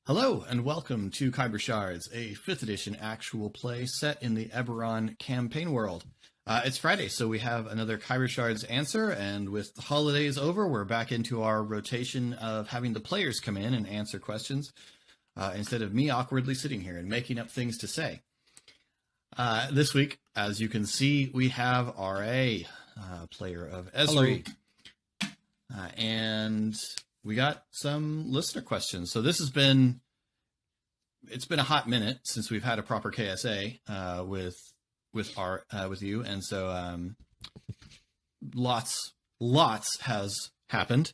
Hello and welcome to Khyber Shards, a 5th edition actual play set in the Eberron campaign world. It's Friday, so we have another Khyber Shards answer, and with the holidays over, we're back into our rotation of having the players come in and answer questions, instead of me awkwardly sitting here and making up things to say. This week, as you can see, we have R.A., player of Esri. And we got some listener questions. So it's been a hot minute since we've had a proper KSA with you, and so lots has happened,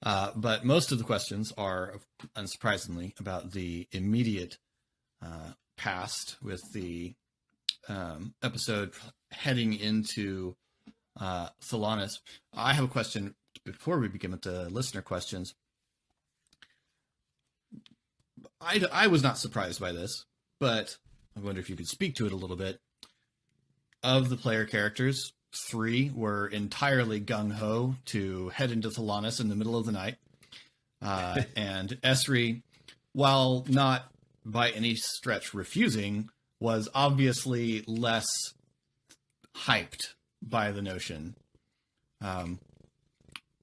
but most of the questions are, unsurprisingly, about the immediate past, with the episode heading into Thalanis. I have a question before we begin with the listener questions. I was not surprised by this, but I wonder if you could speak to it a little bit. Of the player characters, 3 were entirely gung-ho to head into Thalanis in the middle of the night. And Esri, while not by any stretch refusing, was obviously less hyped by the notion.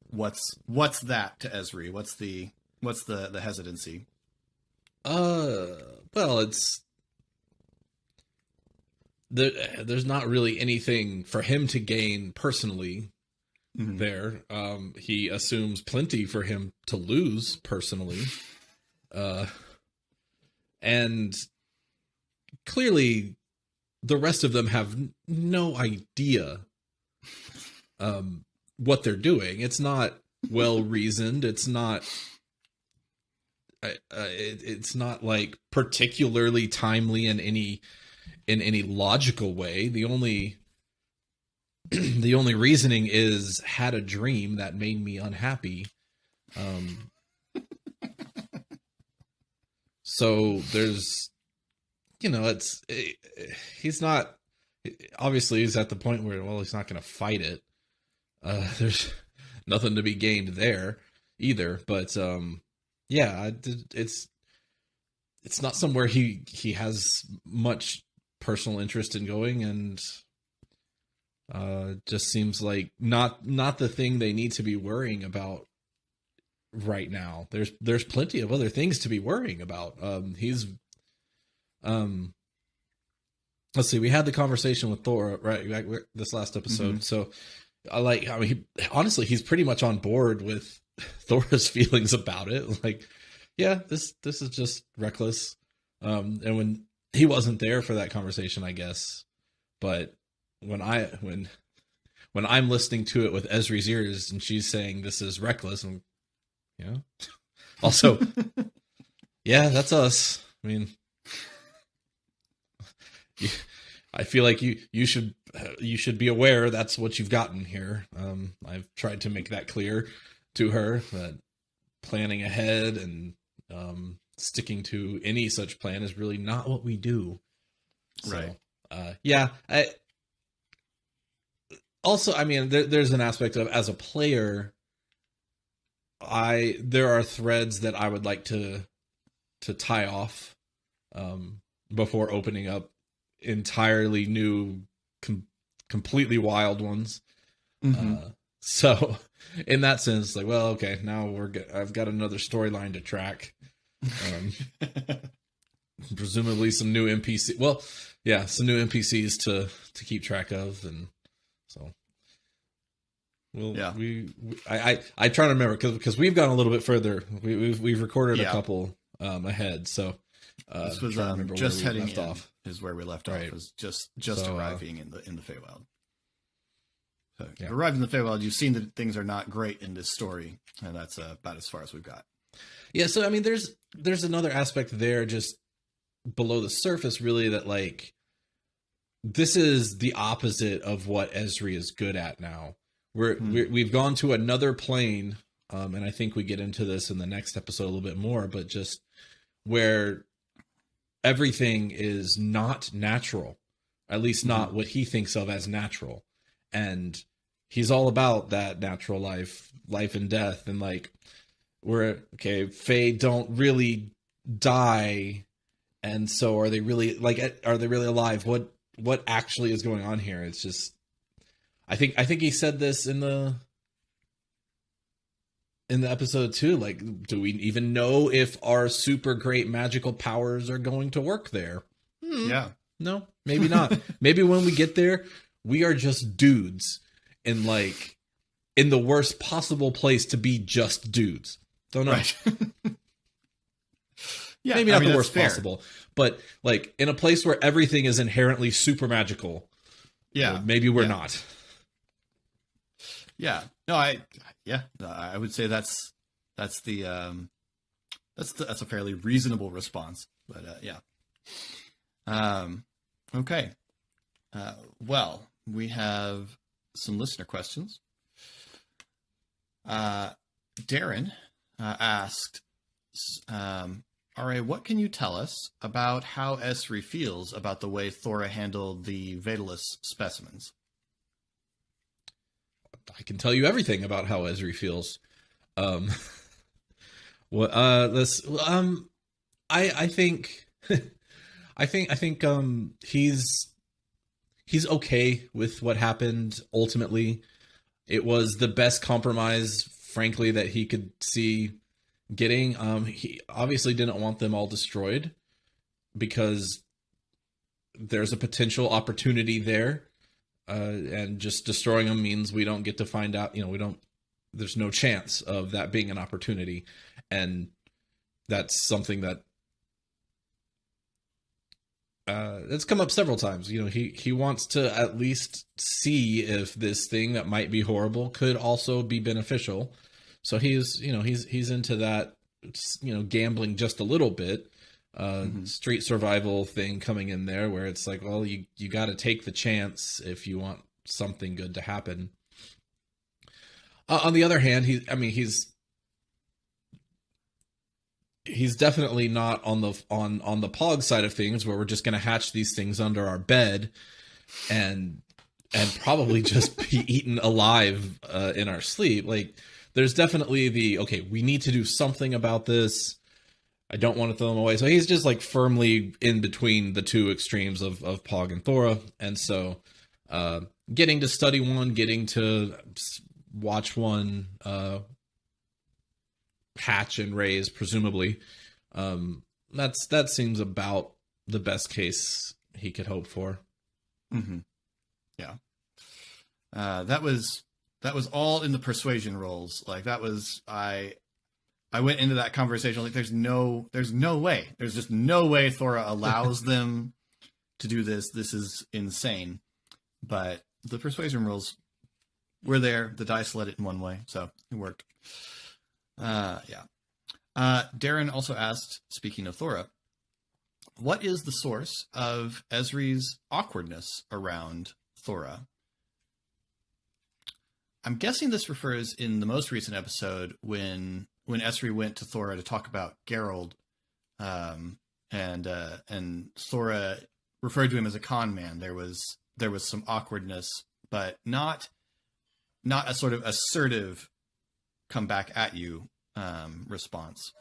What's that to Esri? What's the hesitancy? Well, there's not really anything for him to gain personally there. He assumes plenty for him to lose personally. And clearly the rest of them have no idea what they're doing. It's not well reasoned. It's not like particularly timely in any logical way. The only reasoning is, had a dream that made me unhappy. So there's, he's not, obviously he's at the point where, well, he's not going to fight it. There's nothing to be gained there either, but yeah, it's not somewhere he has much personal interest in going, and just seems like not the thing they need to be worrying about right now. There's plenty of other things to be worrying about. Let's see, we had the conversation with Thor right this last episode, so honestly, he's pretty much on board with Thor's feelings about it. Like, yeah, this is just reckless. And when he wasn't there for that conversation, I guess, but when I'm listening to it with Esri's ears and she's saying this is reckless, and also, yeah, that's us. I mean, I feel like you should be aware that's what you've gotten here. I've tried to make that clear to her, that planning ahead and sticking to any such plan is really not what we do. Right. So, yeah. There's an aspect of, as a player, there are threads that I would like to tie off before opening up entirely new, completely wild ones. So in that sense, like, well, okay, now I've got another storyline to track. Presumably some new NPC. Well, yeah, some new NPCs to keep track of, and so. Well, yeah. I try to remember because we've gone a little bit further. We've recorded a couple ahead, so this was just heading in off. Is where we left off. Was just arriving in the Feywild. So you've arrived in the Feywild. You've seen that things are not great in this story, and that's about as far as we've got. Yeah, so I mean, there's another aspect there, just below the surface, really, that like this is the opposite of what Esri is good at now. We've gone to another plane, and I think we get into this in the next episode a little bit more, but just where everything is not natural, at least not what he thinks of as natural. And he's all about that natural life and death. And like, Fae don't really die, and so are they really alive? What actually is going on here? It's just, I think he said this in the episode too. Like, do we even know if our super great magical powers are going to work there? Yeah. No, maybe not. Maybe when we get there, we are just dudes in the worst possible place to be just dudes. Don't know. Right. Yeah, maybe not the worst fair. possible, but like in a place where everything is inherently super magical. Yeah. Maybe we're not. Yeah. No, I would say that's a fairly reasonable response, but yeah. Okay. Well, we have some listener questions. Darren asked, RA, what can you tell us about how Esri feels about the way Thora handled the Vatalus specimens? I can tell you everything about how Esri feels. I think he's okay with what happened ultimately. It was the best compromise, frankly, that he could see getting. He obviously didn't want them all destroyed because there's a potential opportunity there. And just destroying them means we don't get to find out, there's no chance of that being an opportunity. And that's something that it's come up several times. He wants to at least see if this thing that might be horrible could also be beneficial. So he's into that, gambling just a little bit, street survival thing coming in there where it's like, well, you got to take the chance if you want something good to happen. On the other hand, he's definitely not on the Pog side of things where we're just going to hatch these things under our bed and probably just be eaten alive in our sleep. Like, there's definitely okay, we need to do something about this. I don't want to throw them away. So he's just like firmly in between the two extremes of Pog and Thora. And so getting to study one, getting to watch one hatch and raise, presumably, that seems about the best case he could hope for. Mm-hmm. Yeah. That was all in the persuasion rolls. Like, that was, I went into that conversation like, there's no way. There's just no way Thora allows them to do this. This is insane. But the persuasion rolls were there. The dice led it in one way, so it worked. Yeah. Darren also asked, speaking of Thora, what is the source of Esri's awkwardness around Thora? I'm guessing this refers in the most recent episode when Esri went to Thora to talk about Geralt, and Thora referred to him as a con man. There was some awkwardness, but not a sort of assertive come back at you response,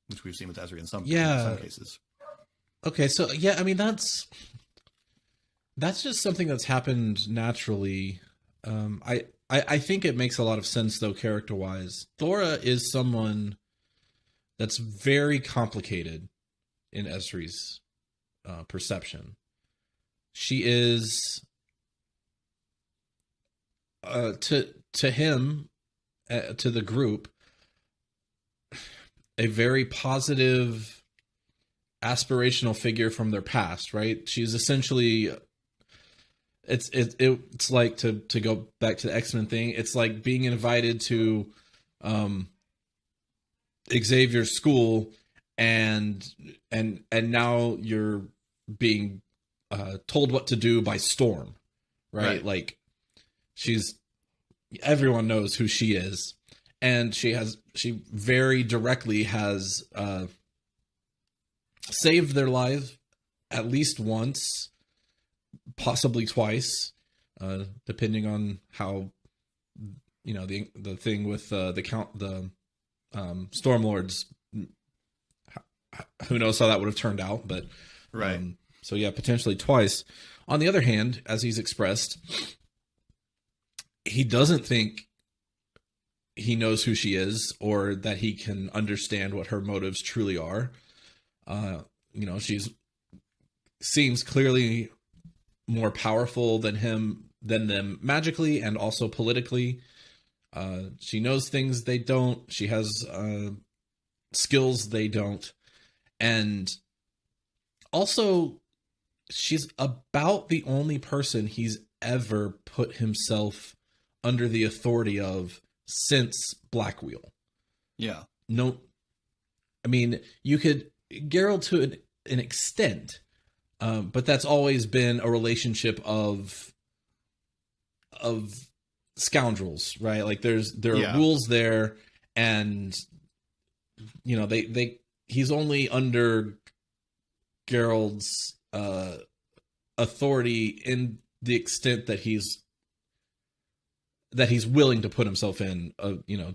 which we've seen with Esri in some cases. Okay, so yeah, I mean that's just something that's happened naturally. I think it makes a lot of sense though, character-wise. Thora is someone that's very complicated in Esri's perception. She is to him, to the group, a very positive, aspirational figure from their past, right? She's essentially, it's like, to go back to the X-Men thing, it's like being invited to Xavier's school, and now you're being told what to do by Storm, right? Like, everyone knows who she is, and she very directly has saved their lives at least once, possibly twice, depending on how, the thing with the Stormlords, who knows how that would have turned out, but Right. so yeah, potentially twice. On the other hand, as he's expressed, he doesn't think he knows who she is or that he can understand what her motives truly are. She's seems clearly more powerful than them magically and also politically. She knows things they don't. She has skills they don't. And also, she's about the only person he's ever put himself under the authority of since Black Wheel. Yeah. No, I mean, you could, Geralt to an extent, but that's always been a relationship of scoundrels, right? Like there are rules there, and he's only under Geralt's authority in the extent that he's willing to put himself in,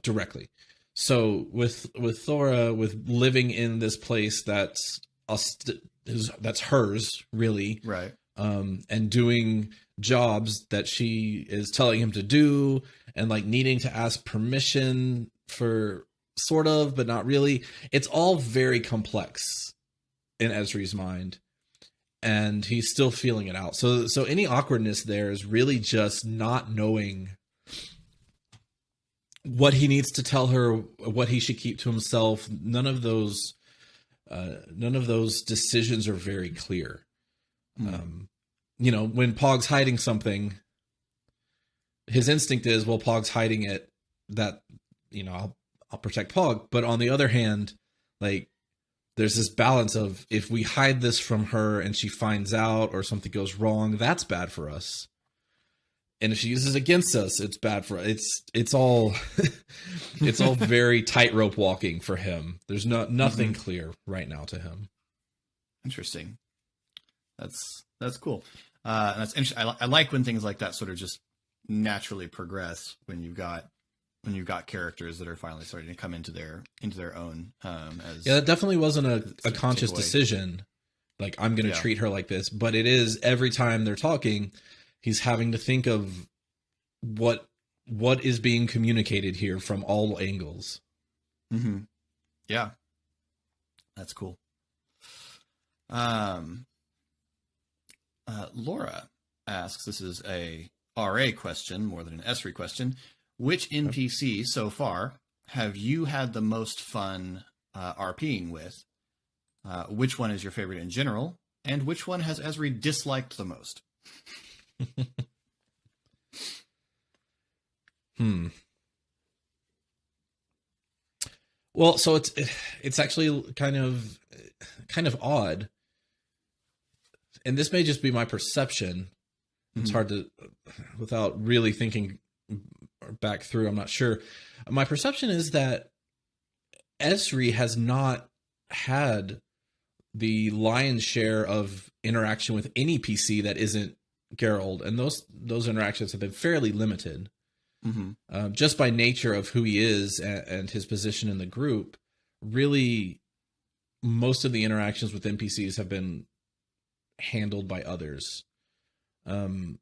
directly. So with Thora, with living in this place that's hers, really, Right. And doing jobs that she is telling him to do, and like needing to ask permission for sort of, but not really. It's all very complex in Ezri's mind, and he's still feeling it out. So any awkwardness there is really just not knowing what he needs to tell her, what he should keep to himself. None of those decisions are very clear. When Pog's hiding something, his instinct is, well, Pog's hiding it, that, I'll protect Pog. But on the other hand, like, there's this balance of, if we hide this from her and she finds out or something goes wrong, that's bad for us. And if she uses it against us, it's bad for us. It's all it's all very tightrope walking for him. There's nothing clear right now to him. Interesting. That's cool. That's interesting. I like when things like that sort of just naturally progress when you've got characters that are finally starting to come into their own. That definitely wasn't a conscious decision. Like, I'm going to treat her like this, but it is every time they're talking, he's having to think of what is being communicated here from all angles. Mm-hmm. Yeah, that's cool. Laura asks, this is a RA question more than an Esri question. Which NPC so far have you had the most fun RPing with? Which one is your favorite in general? And which one has Esri disliked the most? Well, so it's actually kind of odd, and this may just be my perception. It's hard to, without really thinking back through, I'm not sure. My perception is that Esri has not had the lion's share of interaction with any PC that isn't Geralt, and those interactions have been fairly limited. Just by nature of who he is and his position in the group. Really, most of the interactions with NPCs have been handled by others. Geralt,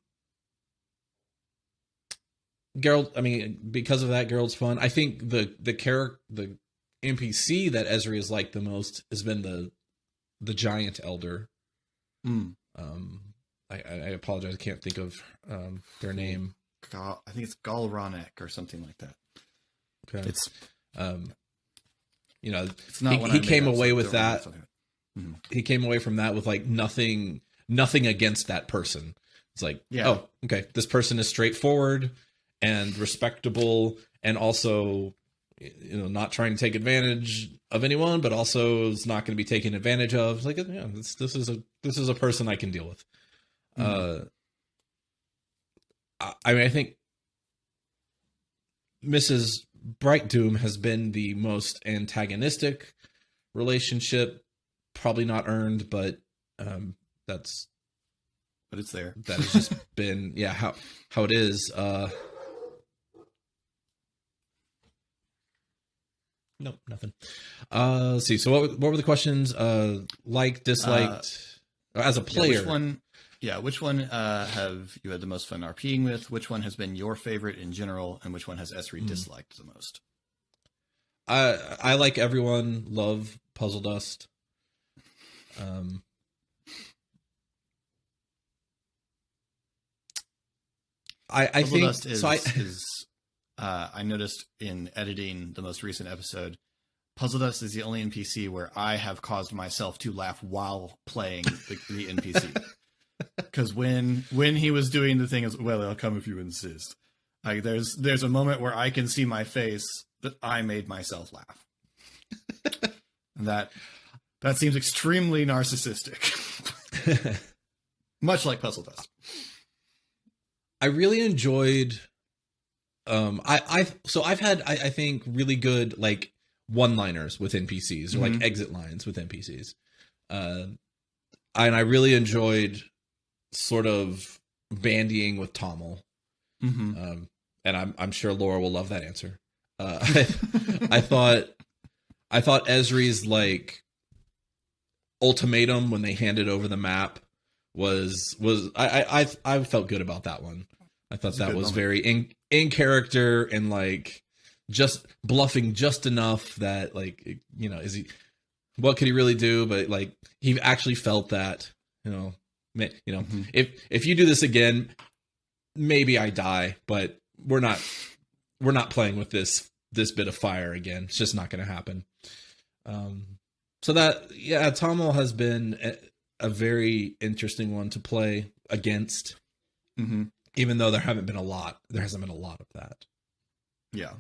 I mean, because of that, Geralt's fun. I think the NPC that Ezri has liked the most has been the giant elder. I apologize, I can't think of their name. I think it's Galranek or something like that. Okay. It's it's not. He came away with that. He came away from that with like nothing against that person. It's like, oh, okay, this person is straightforward and respectable, and also, not trying to take advantage of anyone, but also is not going to be taken advantage of. Like, this is a person I can deal with. I mean, I think Mrs. Brightdoom has been the most antagonistic relationship. Probably not earned, but it's there. That has just been how it is. Nope, nothing. Let's see. So what were the questions? Liked, disliked, as a player. Which one have you had the most fun RPing with? Which one has been your favorite in general, and which one has Esri disliked the most? I like everyone. Love Puzzle Dust. I Puzzle think Dust is, so. I noticed in editing the most recent episode, Puzzle Dust is the only NPC where I have caused myself to laugh while playing the NPC. Because when he was doing the thing as well, I'll come if you insist. Like there's a moment where I can see my face that I made myself laugh. And that seems extremely narcissistic. Much like Puzzle Dust. I really enjoyed I've had I think really good like one-liners with NPCs or like exit lines with NPCs. And I really enjoyed sort of bandying with Tommel. And I'm sure Laura will love that answer. I thought Esri's like ultimatum when they handed over the map was I felt good about that one. I thought that was very in character and like just bluffing just enough that like, you know, what could he really do? But like he actually felt that, if you do this again, maybe I die, but we're not playing with this bit of fire again. It's just not going to happen. So Tommel has been a very interesting one to play against, even though there hasn't been a lot of that. Yeah.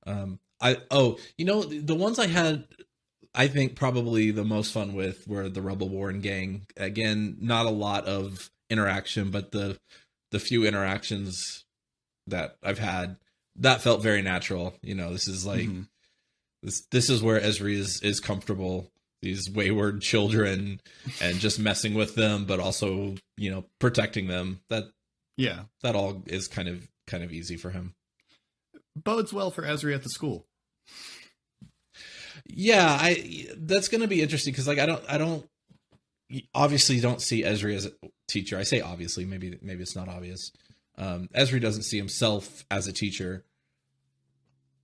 The ones I had, I think probably the most fun with were the Rebel Warren gang. Again, not a lot of interaction, but the few interactions that I've had, that felt very natural. You know, this is like, this is where Esri is comfortable. These wayward children and just messing with them, but also, you know, protecting them. That all is kind of easy for him. Bodes well for Esri at the school. Yeah, that's going to be interesting because like I don't obviously don't see Esri as a teacher. I say obviously, maybe it's not obvious. Esri doesn't see himself as a teacher.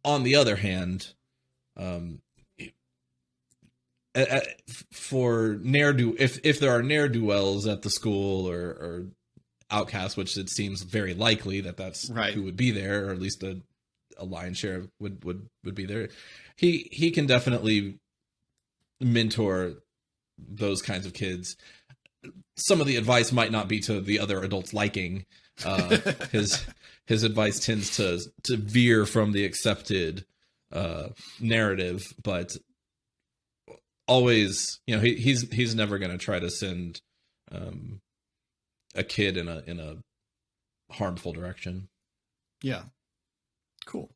On the other hand, for if there are ne'er-do-wells at the school or outcasts, which it seems very likely that's right, who would be there, or at least a lion's share would be there. He can definitely mentor those kinds of kids. Some of the advice might not be to the other adults' liking. His advice tends to veer from the accepted narrative, but always, you know, he's never going to try to send a kid in a harmful direction. Yeah. Cool.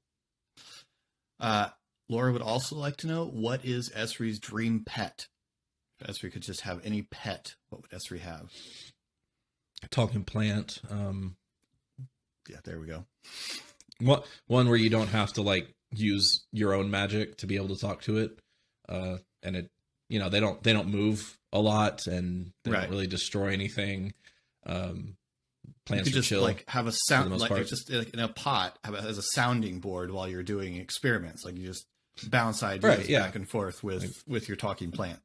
Laura would also like to know, what is Esri's dream pet? If Esri could just have any pet, what would Esri have? A talking plant. Yeah, there we go. One where you don't have to like use your own magic to be able to talk to it. And it, you know, they don't move a lot and they don't really destroy anything. Plants you could just chill, like have a sound, like it's just like in a pot, have it as a sounding board while you're doing experiments. Like you just bounce ideas back and forth with your talking plant.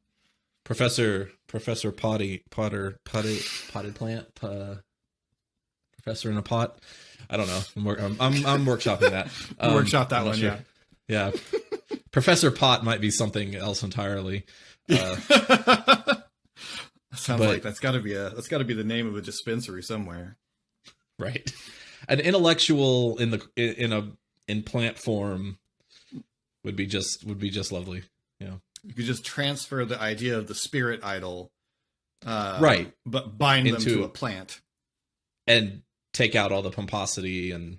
Professor potted plant, professor in a pot. I don't know. I'm workshopping that. Workshop that one, sure. Yeah. Professor Pot might be something else entirely. Sounds like that's got to be the name of a dispensary somewhere. Right. An intellectual in plant form would be just lovely. You know, you could just transfer the idea of the spirit idol, right? But bind them to a plant and take out all the pomposity and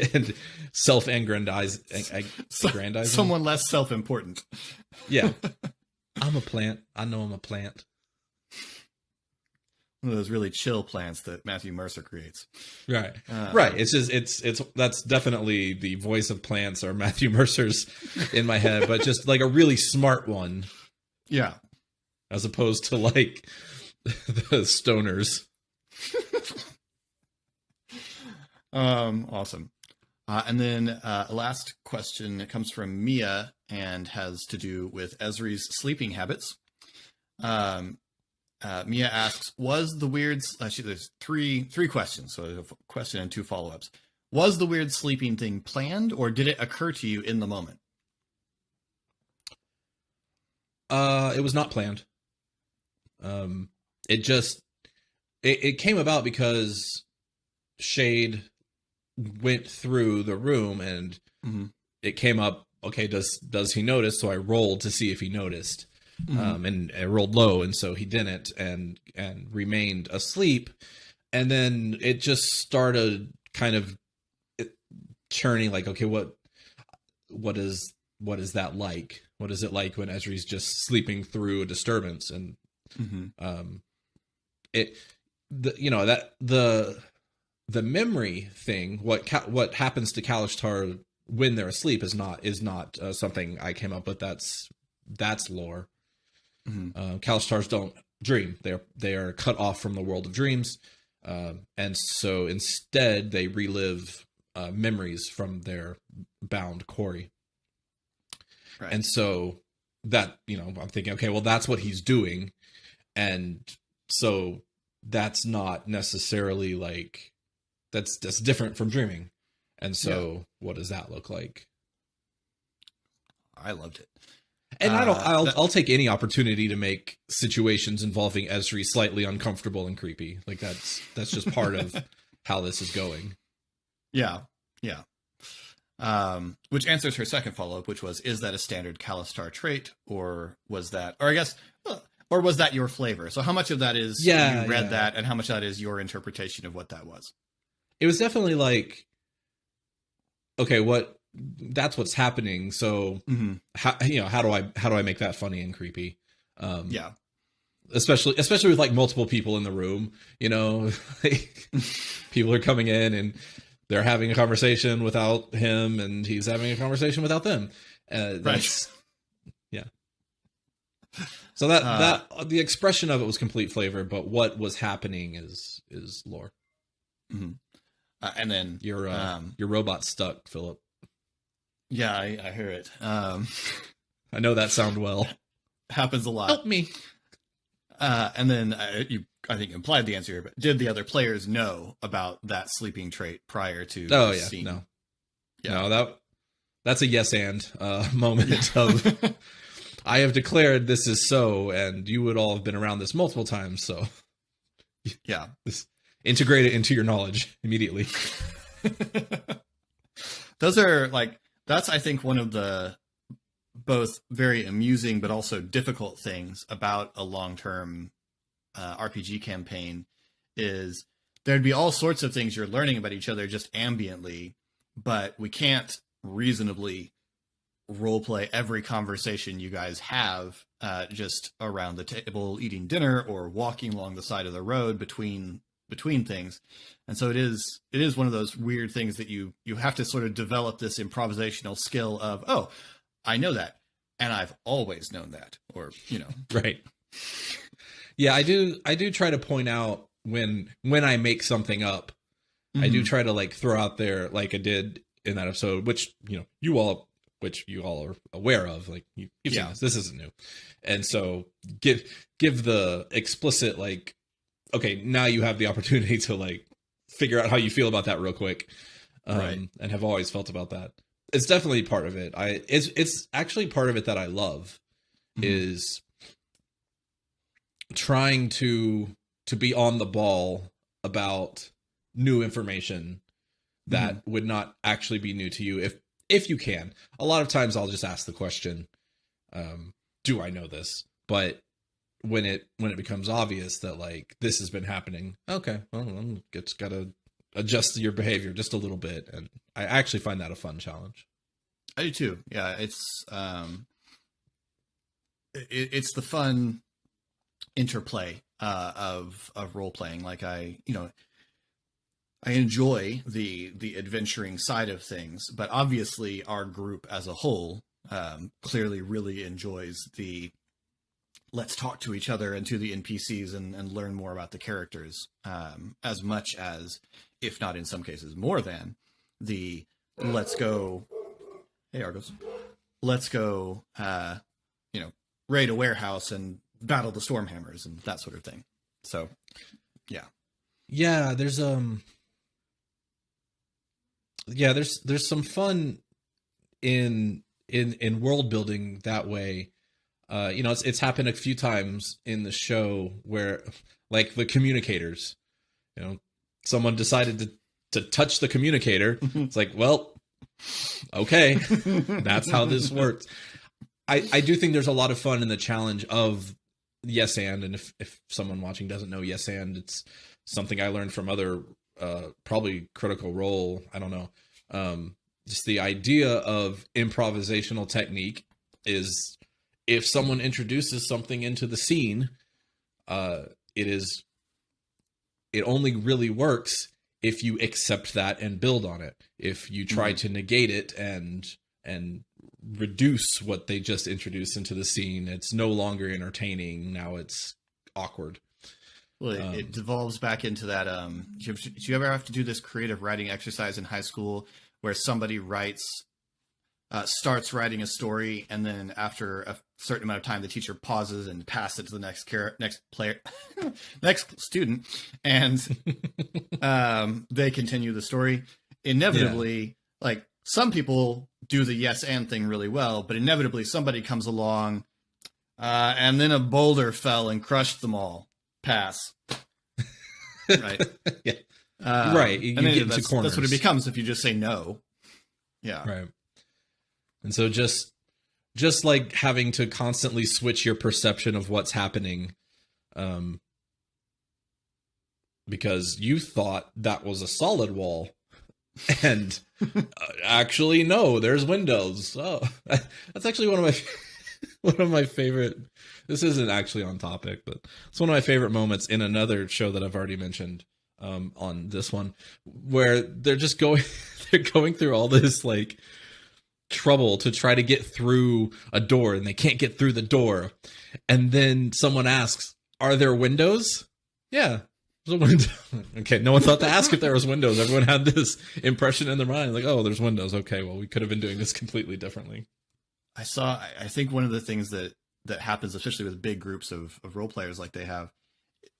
and self-aggrandizing. Someone less self-important. Yeah. I'm a plant. I know I'm a plant. one of those really chill plants that Matthew Mercer creates. Right. Right. It's just it's that's definitely the voice of plants or Matthew Mercer's in my head, but just like a really smart one. Yeah. As opposed to like the stoners. Awesome. And then last question comes from Mia and has to do with Esri's sleeping habits. Mia asks, was the weird... there's three questions, so a question and 2 follow-ups. Was the weird sleeping thing planned, or did it occur to you in the moment? It was not planned. It came about because Shade went through the room and it came up, okay, does he notice? So I rolled to see if he noticed. And I rolled low, and so he didn't, and remained asleep. And then it just started kind of churning, like, okay, what is that like? What is it like when Esri's just sleeping through a disturbance? And the memory thing, what happens to Kalashtar when they're asleep is not something I came up with. That's lore. Kalastars don't dream. They are cut off from the world of dreams, and so instead they relive memories from their bound quarry. Right. And so that, I'm thinking, okay, well, that's what he's doing, and so that's not necessarily like that's different from dreaming. And so what does that look like? I loved it. And I'll take any opportunity to make situations involving Esri slightly uncomfortable and creepy. Like that's just part of how this is going. Yeah. Which answers her second follow-up, which was, is that a standard Kalashtar trait, or was that your flavor? So how much of that is you read that, and how much of that is your interpretation of what that was? It was definitely like, okay, that's what's happening. So how do I make that funny and creepy? Especially with like multiple people in the room, like, people are coming in and they're having a conversation without him, and he's having a conversation without them. Right. Yeah. So that the expression of it was complete flavor, but what was happening is lore. And then your robot's stuck, Philip. Yeah, I hear it. I know that sound well. Happens a lot. Help me. And then you, I think, implied the answer here, but did the other players know about that sleeping trait prior to the scene? No, that's a yes and moment of I have declared this is so, and you would all have been around this multiple times, so yeah, this integrate it into your knowledge immediately. Those are that's, I think, one of the both very amusing but also difficult things about a long-term RPG campaign is there'd be all sorts of things you're learning about each other just ambiently, but we can't reasonably roleplay every conversation you guys have just around the table eating dinner or walking along the side of the road between things. And so it is one of those weird things that you have to sort of develop this improvisational skill of, oh, I know that, and I've always known that, or right. Yeah, I do try to point out when I make something up. I do try to throw out there, like I did in that episode, which you all are aware of, you've seen this isn't new. And so give the explicit, okay, now you have the opportunity to figure out how you feel about that real quick. Right. And have always felt about that. It's definitely part of it. It's actually part of it that I love is trying to be on the ball about new information that would not actually be new to you if you can. A lot of times I'll just ask the question, do I know this? But when it becomes obvious that this has been happening, okay, well, it's got to adjust your behavior just a little bit, and I actually find that a fun challenge. I do too. Yeah, it's it's the fun interplay of role playing. Like I enjoy the adventuring side of things, but obviously our group as a whole clearly really enjoys the let's talk to each other and to the NPCs and learn more about the characters, as much as, if not in some cases more than, the let's go, hey Argos, let's go, raid a warehouse and battle the Stormhammers and that sort of thing. So, yeah. Yeah, there's some fun in world building that way. It's happened a few times in the show where, like, the communicators, someone decided to touch the communicator. It's like, well, okay, that's how this works. I do think there's a lot of fun in the challenge of yes and if someone watching doesn't know yes and, it's something I learned from other probably Critical Role, I don't know. Just the idea of improvisational technique is, if someone introduces something into the scene, it only really works if you accept that and build on it. If you try to negate it and reduce what they just introduced into the scene, it's no longer entertaining. Now it's awkward. Well, it devolves back into that. Did you ever have to do this creative writing exercise in high school where somebody starts writing a story, and then after a certain amount of time, the teacher pauses and passes it to the next student, and they continue the story. Inevitably, like, some people do the yes and thing really well, but inevitably somebody comes along, and then a boulder fell and crushed them all. Pass. Right. Yeah. Right. You get into corners. That's what it becomes if you just say no. Yeah. Right. And so just like having to constantly switch your perception of what's happening, because you thought that was a solid wall, and actually no, there's windows. Oh, that's actually one of my favorite. This isn't actually on topic, but it's one of my favorite moments in another show that I've already mentioned on this one, where they're just going through all this like trouble to try to get through a door, and they can't get through the door, and then someone asks, "Are there windows?" Yeah, there's a window. Okay, no one thought to ask if there was windows. Everyone had this impression in their mind, like, "Oh, there's windows. Okay, well, we could have been doing this completely differently." I think one of the things that happens, especially with big groups of role players like they have,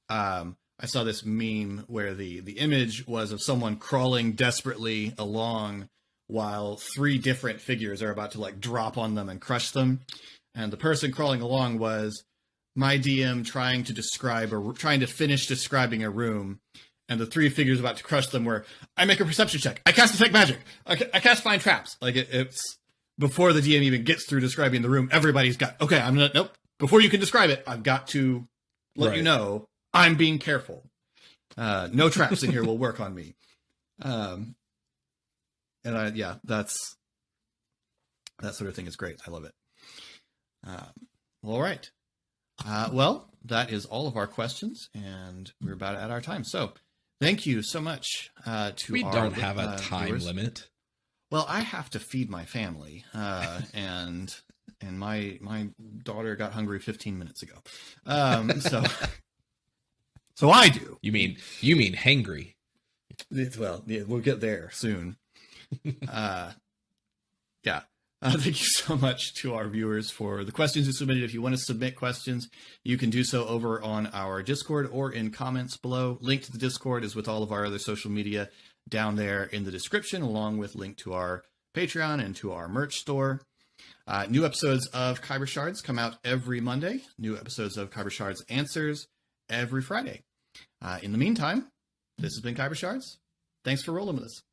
I saw this meme where the image was of someone crawling desperately along while three different figures are about to like drop on them and crush them. And the person crawling along was my DM trying to finish describing a room. And the three figures about to crush them were, I make a perception check, I cast detect magic, I cast find traps. Like it's before the DM even gets through describing the room, everybody's got, okay, nope. Before you can describe it, I've got to let you know I'm being careful. No traps in here will work on me. That sort of thing is great. I love it. All right. Well, that is all of our questions, and we're about at our time. So thank you so much We don't have a time viewers. limit. Well, I have to feed my family, and my daughter got hungry 15 minutes ago. So I do. You mean hangry? Well, yeah, we'll get there soon. Thank you so much to our viewers for the questions you submitted. If you want to submit questions, you can do so over on our Discord or in comments below. Link to the Discord is with all of our other social media down there in the description, along with link to our Patreon and to our merch store. New episodes of Khyber Shards come out every Monday. New episodes of Khyber Shards Answers every Friday. In the meantime, this has been Khyber Shards. Thanks for rolling with us.